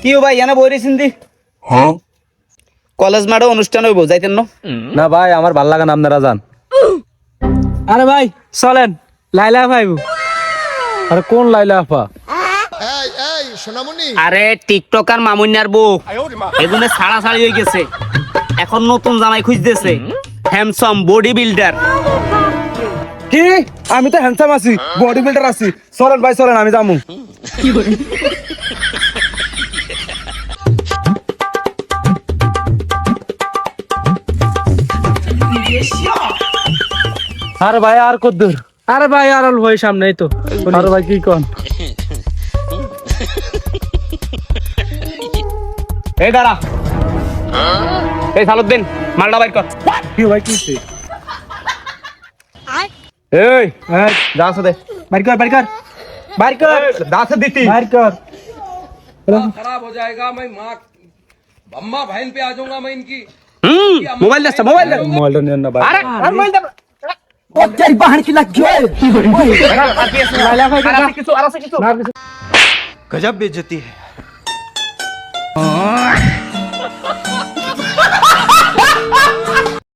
কি ভাই এনে বই রেছেন দি? হ্যাঁ কলেজ মাঠে অনুষ্ঠান হইব, যাইতেন না? না ভাই আমার ভাল লাগে না, আপনারা যান। আরে ভাই চলেন, লাইলা ভাই। আরে কোন লাইলা আপা? আরে টিকটকার মামুনিয়ার বউ এগুলো ছাড়াছাড়ি হয়ে গেছে, এখন নতুন জামাই খুঁজতেছে, হ্যান্ডসাম বডি বিল্ডার। কি আমি তো হ্যান্ডসাম আছি, বডি বিল্ডার আছি। চলেন ভাই চলেন, আমি যামু। আরে ভাই আর কদ্দুর? আরে ভাই আর অল্প হয় সামনেই তো। আরে ভাই কি কোন? এই দাঁড়া, এই সালুদ্দিন মালটা বাইর কর। কি ভাই কিছে? এই দাস দে, বাইর কর বাইর কর বাইর কর দাস দিতি বাইর কর। खराब हो जाएगा मैं माँ अम्मा बहन पे आ जाऊंगा मैं इनकी মোবাইল দে, মোবাইল দে। মোবাইলটা নিয়ে না ভাই। আরে মোবাইল দে। ও তেরি বাহন কি লাগ গয়া। আর কি আছে? লাইলা ভাই আর আছে কিছু, আর আছে কিছু। गजब बेइज्जती है